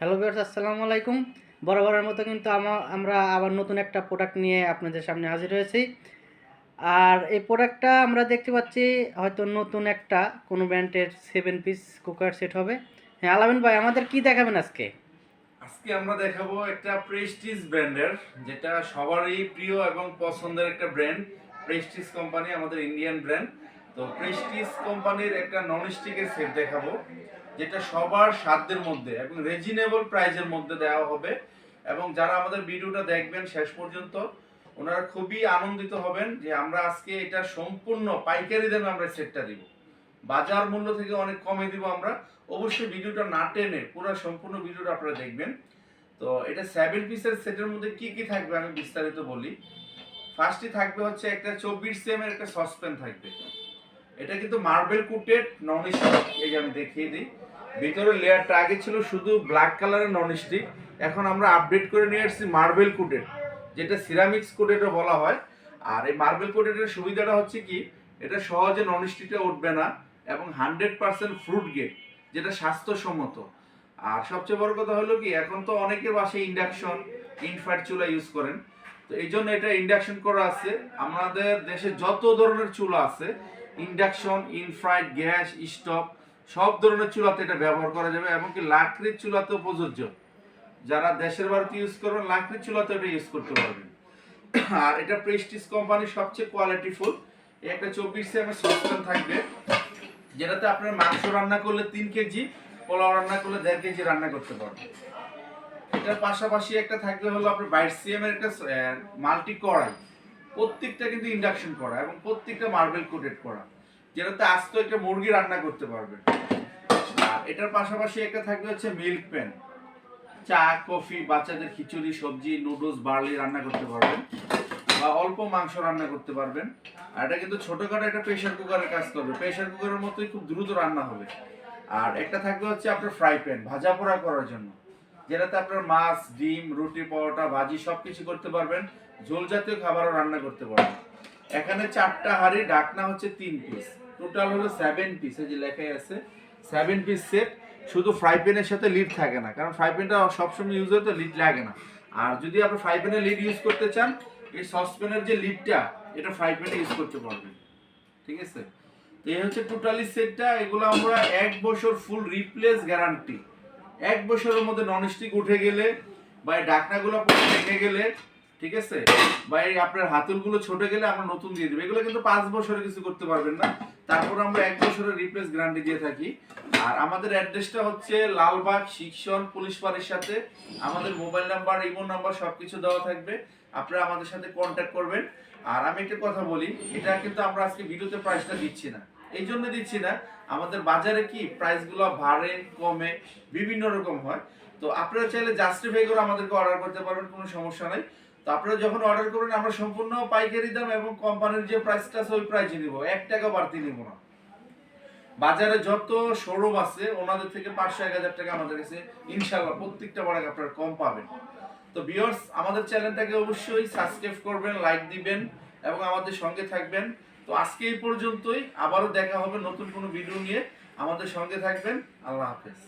Hello viewers, আসসালামু আলাইকুম। বরাবরের মতো কিন্তু আমরা আবার নতুন একটা প্রোডাক্ট নিয়ে আপনাদের সামনে হাজির হয়েছি। আর এই প্রোডাক্টটা আমরা দেখতে পাচ্ছি হয়তো নতুন একটা কোনো ব্র্যান্ডের 7 পিস কুকার সেট হবে। হ্যাঁ আলামিন ভাই, আমাদের কি দেখাবেন আজকে? আজকে আমরা দেখাবো একটা প্রেস্টিজ ব্র্যান্ডের, যেটা সবারই প্রিয় এবং পছন্দের একটা ব্র্যান্ড। প্রেস্টিজ কোম্পানি আমাদের ইন্ডিয়ান ব্র্যান্ড। তো প্রেস্টিজ কোম্পানির একটা নন স্টিকের সেট দেখাবো, যেটা সবার সাধ্যের মধ্যে এবং রিজনেবল প্রাইসের মধ্যে দেওয়া হবে। এবং যারা আমাদের ভিডিওটা দেখবেন শেষ পর্যন্ত, ওনারা খুবই আনন্দিত হবেন যে আমরা আজকে এটা সম্পূর্ণ পাইকারি দামে আমরা সেটটা দিব। বাজার মূল্য থেকে অনেক কমে দিব আমরা। অবশ্যই ভিডিওটা না টেনে পুরো সম্পূর্ণ ভিডিওটা আপনারা দেখবেন। তো এটা 7 পিসের সেটের মধ্যে কি কি থাকবে আমি বিস্তারিত বলি। ফার্স্টে থাকবে হচ্ছে একটা 24 সিএম এর একটা সসপ্যান থাকবে। এটা কিন্তু মার্বেল কোটেড নন স্টিক, এই যে আমি দেখিয়ে দিই। ভিতরে লেয়ারটা আগে ছিল শুধু ব্ল্যাক কালারের নন স্টিক, এখন আমরা আপডেট করে নিয়ে আসছি মার্বেল কোটেড, যেটা সিরামিক্স কোটেডও বলা হয়। আর এই মার্বেল কোটেডের সুবিধাটা হচ্ছে কি, এটা সহজে নন স্টিকটা উঠবে না এবং 100% ফ্রুট গেট, যেটা স্বাস্থ্যসম্মত। আর সবচেয়ে বড় কথা হলো কি, এখন তো অনেকের বাসায় ইন্ডাকশন ইনফ্রারেড চুলা ইউজ করেন। তো এই জন্য এটা ইন্ডাকশন করা আছে। আমাদের দেশে যত ধরনের চুলা আছে, ইন্ডাকশন, ইনফ্রারেড, গ্যাস স্টোভ, সব ধরনের চুলাতে এটা ব্যবহার করা যাবে। এমনকি লাকড়ির চুলাতেও প্রযোজ্য। যারা দেশের বাড়িতে ইউজ করবেন লাকড়ির চুলাতে এটা ইউজ করতে পারবেন। আর এটা প্রেস্টিজ কোম্পানির সবচেয়ে কোয়ালিটিফুল একটা 24 সিএম সসপ্যান থাকবে, যেটাতে আপনার মাংস রান্না করলে 3 কেজি, পোলাও রান্না করলে 1.5 কেজি রান্না করতে পারবেন। এটার পাশাপাশি একটা থাকবে হলো আপনার 22 সিএম এর একটা মাল্টি কড়াই। প্রত্যেকটা কিন্তু ইন্ডাকশন করা এবং প্রত্যেকটা মার্বেল কোটেড করা, যেটাতে আস্ত একটা মুরগি রান্না করতে পারবেন। আর এটার পাশাপাশি একটা থাকবে হচ্ছে মিল্ক প্যান, চা কফি, বাচ্চাদের খিচুড়ি, সবজি, নুডলস, বার্লি রান্না করতে পারবেন বা অল্প মাংস রান্না করতে পারবেন। আর এটা কিন্তু ছোটখাটো একটা প্রেসার কুকারের কাজ করবে, প্রেসার কুকারের মতোই খুব দ্রুত রান্না হবে। আর একটা থাকবে হচ্ছে আপনার ফ্রাই প্যান, ভাজা পোড়া করার জন্য, যেটাতে আপনার মাছ, ডিম, রুটি, পরোটা, ভাজি সবকিছু করতে পারবেন। ঝোল জাতীয় খাবারও রান্না করতে পারবেন। এখানে 4টা হাঁড়ি, ঢাকনা হচ্ছে 3 পিস, টোটাল হলো 7 পিস। এই যে লেখাই আছে 7 পিস সেট। শুধু ফ্রাই প্যানের সাথে লিড থাকে না, কারণ ফ্রাই প্যানটা সবসময় ইউজ হয় তো লিড লাগে না। আর যদি আপনি ফ্রাই প্যানের লিড ইউজ করতে চান, এই সসপ্যানের যে লিডটা, এটা ফ্রাই প্যানে ইউজ করতে পারবেন। ঠিক আছে? তো এই হচ্ছে টোটালি সেটটা। এগুলো আমরা 1 বছর ফুল রিপ্লেস গ্যারান্টি। 1 বছরের মধ্যে ননস্টিক উঠে গেলে বা এই ঢাকনাগুলো পুরো ভেঙে গেলে, ঠিক আছে, বা এই আপনার হাতলগুলো ছোট গেলে আমরা নতুন দিয়ে দেবো। এগুলো কিন্তু 5 বছরে কিছু করতে পারবেন না, তারপর আমরা 1 বছরের রিপ্লেস গ্যারান্টি দিয়ে থাকি। আর আমাদের অ্যাড্রেসটা হচ্ছে লালবাগ শিক্ষণ পুলিশ ফাঁড়ির সাথে। আমাদের মোবাইল নাম্বার, ইমো নাম্বার সবকিছু দেওয়া থাকবে, আপনারা আমাদের সাথে কন্ট্যাক্ট করবেন। আর আমি একটা কথা বলি, এটা কিন্তু আমরা আজকে ভিডিওতে প্রাইসটা দিচ্ছি না। এই জন্য দিচ্ছি না, আমাদের বাজারে কি প্রাইসগুলো বাড়ে কমে বিভিন্ন রকম হয়। তো আপনারা চাইলে জাস্টিফাই করে আমাদেরকে অর্ডার করতে পারবেন, কোনো সমস্যা নাই। তো আপনারা যখন অর্ডার করবেন, আমরা সম্পূর্ণ পাইকারি দাম এবং কোম্পানির যে প্রাইসটা আছে ওই প্রাইসই নিব, 1 টাকা বাড়তি নিব না। বাজারে যত শোরুম আছে ওনাদের থেকে 500-1000 টাকা আমাদের কাছে ইনশাআল্লাহ প্রত্যেকটা প্রোডাক্ট আপনারা কম পাবেন। তো ভিউয়ার্স, আমাদের চ্যানেলটাকে অবশ্যই সাবস্ক্রাইব করবেন, লাইক দিবেন এবং আমাদের সঙ্গে থাকবেন। তো আজকে এই পর্যন্তই, আবারও দেখা হবে নতুন কোনো ভিডিও নিয়ে। আমাদের সঙ্গে থাকবেন। আল্লাহ হাফেজ।